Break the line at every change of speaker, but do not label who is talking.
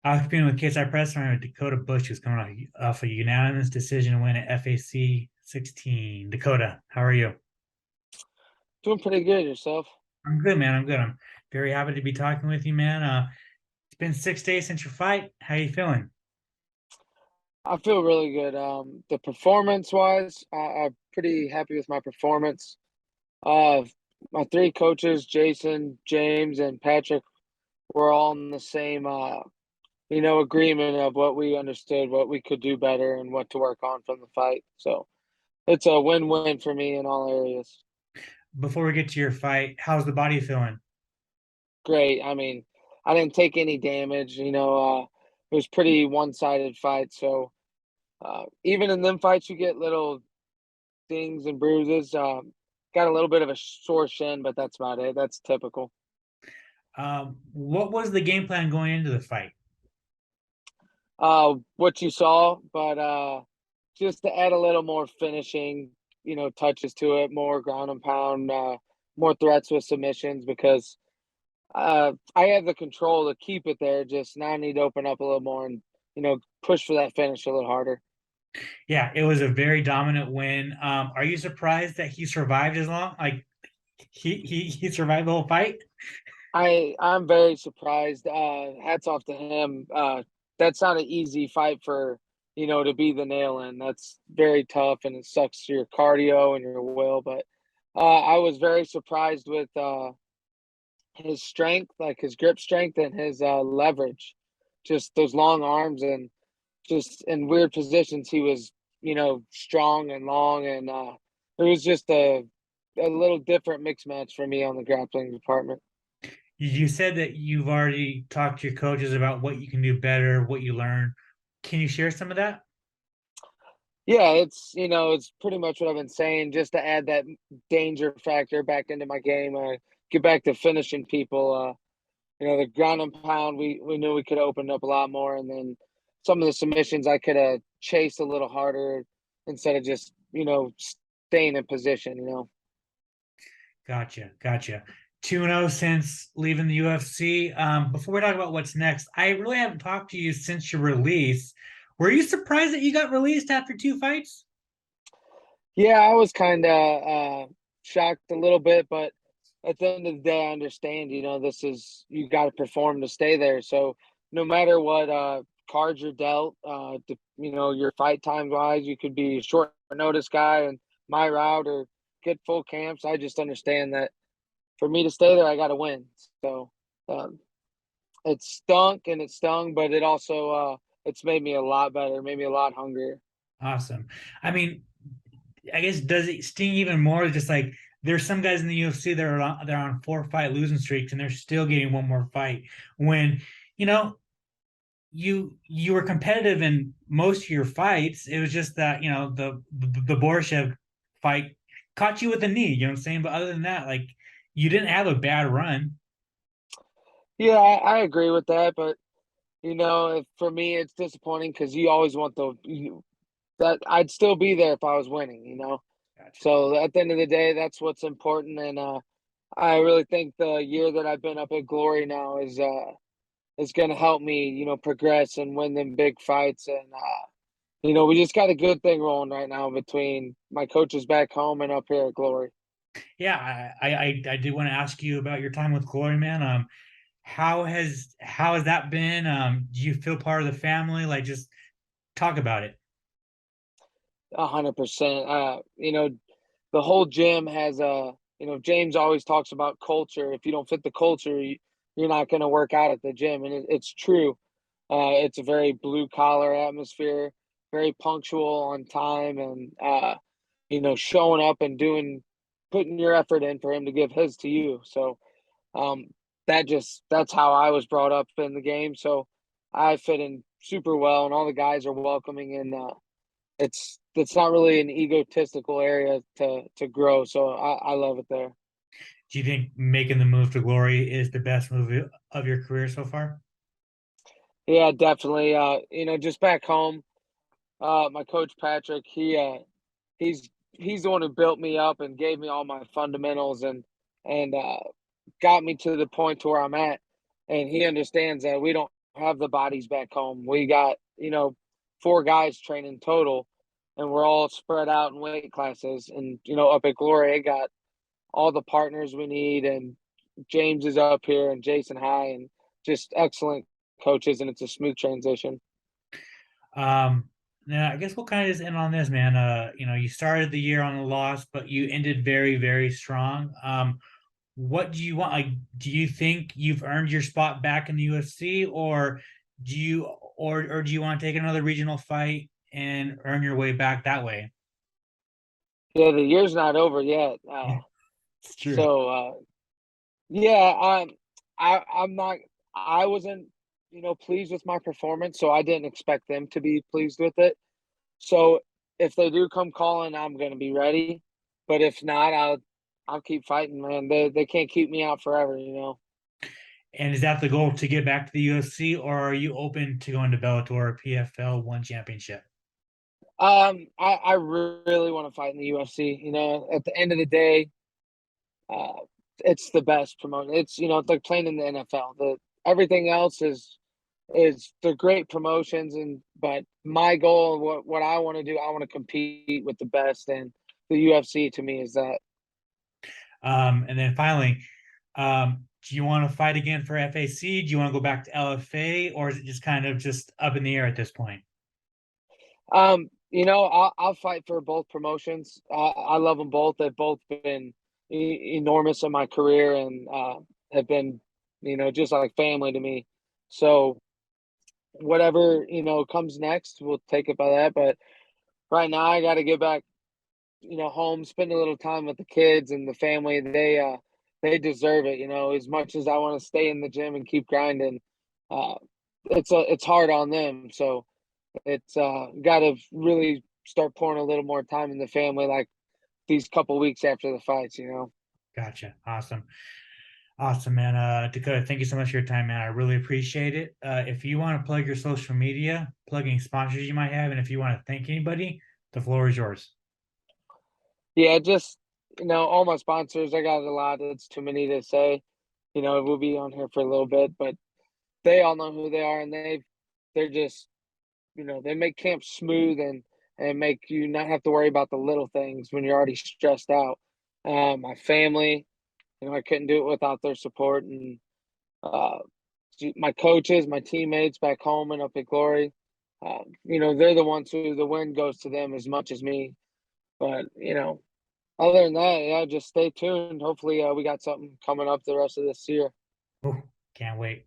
I was competing with KSI Preston with Dakota Bush, who's coming off a unanimous decision win at FAC 16. Dakota, how are you?
Doing pretty good yourself.
I'm good, man. I'm good. I'm very happy to be talking with you, man. It's been 6 days since your fight. How you feeling?
I feel really good. The performance wise, I'm pretty happy with my performance. Uh, my three coaches, Jason, James, and Patrick, were all in the same, agreement of what we understood, what we could do better, and what to work on from the fight. So it's a win-win for me in all areas.
Before we get to your fight, how's the body feeling?
Great. I mean, I didn't take any damage. It was pretty one-sided fight. So even in them fights, you get little dings and bruises. Got a little bit of a sore shin, but that's about it. That's typical.
What was the game plan going into the fight?
What you saw, but just to add a little more finishing, touches to it, more ground and pound, more threats with submissions because I have the control to keep it there. Just now I need to open up a little more and push for that finish a little harder.
Yeah, it was a very dominant win. Are you surprised that he survived as long? Like he survived the whole fight?
I'm very surprised. Hats off to him. That's not an easy fight for to be the nail in. That's very tough, and it sucks your cardio and your will. But I was very surprised with his strength, like his grip strength and his leverage. Just those long arms and just in weird positions, he was strong and long, and it was just a little different mix match for me on the grappling department.
You said that you've already talked to your coaches about what you can do better, what you learned. Can you share some of that?
Yeah, it's pretty much what I've been saying, just to add that danger factor back into my game. Get back to finishing people. The ground and pound, we knew we could open up a lot more, and then some of the submissions I could have chased a little harder instead of just staying in position.
Gotcha, gotcha. 2-0 since leaving the UFC. Before we talk about what's next, I really haven't talked to you since your release. Were you surprised that you got released after two fights?
Yeah, I was kind of shocked a little bit, but at the end of the day, I understand. This is you got to perform to stay there. So no matter what cards you're dealt, your fight time wise, you could be a short notice guy and my route or get full camps. I just understand that for me to stay there, I got to win. So um, it stunk and it stung, but it also it's made me a lot better, made me a lot hungrier.
Awesome. I mean, I guess does it sting even more? Just like there's some guys in the UFC that they're on 4 fight losing streaks and they're still getting one more fight. When you know you were competitive in most of your fights, it was just that the Borishev fight caught you with a knee. You know what I'm saying? But other than that, like you didn't have a bad run.
Yeah, I agree with that, but for me, it's disappointing because you always want that I'd still be there if I was winning.
Gotcha.
So at the end of the day, that's what's important. And I really think the year that I've been up at Glory now is going to help me, progress and win them big fights. And we just got a good thing rolling right now between my coaches back home and up here at Glory.
Yeah, I did want to ask you about your time with Glory, man. How has that been? Do you feel part of the family? Like, just talk about it.
100%. The whole gym has James always talks about culture. If you don't fit the culture, you're not going to work out at the gym. And it's true. It's a very blue collar atmosphere, very punctual on time, and showing up and putting your effort in for him to give his to you. So um, that's how I was brought up in the game. So I fit in super well, and all the guys are welcoming, and it's not really an egotistical area to grow. So I love it there.
Do you think making the move to Glory is the best move of your career so far?
Yeah, definitely. Just back home, my coach Patrick, he's he's the one who built me up and gave me all my fundamentals and got me to the point to where I'm at. And he understands that we don't have the bodies back home. We got, 4 guys training total, and we're all spread out in weight classes. And, up at Glory, I got all the partners we need, and James is up here, and Jason High, and just excellent coaches, and it's a smooth transition.
Now I guess we'll kind of just end on this, man. You started the year on a loss, but you ended very, very strong. What do you want? Like, do you think you've earned your spot back in the UFC, or do you want to take another regional fight and earn your way back that way?
Yeah, the year's not over yet.
Yeah, it's true.
So yeah, I'm not. I wasn't, pleased with my performance, so I didn't expect them to be pleased with it. So if they do come calling, I'm gonna be ready. But if not, I'll keep fighting, man. They can't keep me out forever.
And is that the goal to get back to the UFC, or are you open to going to Bellator or PFL One Championship?
I really want to fight in the UFC. At the end of the day, uh, it's the best promotion. It's like playing in the NFL. The Everything else is they're great promotions, but my goal, what I want to do, I want to compete with the best, and the UFC to me is that.
And then finally, do you want to fight again for FAC? Do you want to go back to LFA, or is it just kind of just up in the air at this point?
I'll fight for both promotions. I love them both. They've both been enormous in my career, and have been, just like family to me. So whatever comes next, we'll take it by that. But right now, I got to get back, home, spend a little time with the kids and the family. They deserve it. As much as I want to stay in the gym and keep grinding, uh, it's hard on them. So it's got to really start pouring a little more time in the family, like these couple weeks after the fights.
Gotcha. Awesome. Awesome, man. Dakota, thank you so much for your time, man. I really appreciate it. If you want to plug your social media, plug any sponsors you might have, and if you want to thank anybody, the floor is yours.
Yeah, just all my sponsors. I got a lot. It's too many to say. We'll be on here for a little bit, but they all know who they are, and they're just they make camp smooth, and make you not have to worry about the little things when you're already stressed out. My family, I couldn't do it without their support, and uh, my coaches, my teammates back home and up at Glory. They're the ones who the win goes to them as much as me. But other than that, yeah, just stay tuned. Hopefully, we got something coming up the rest of this year.
Oh, can't wait.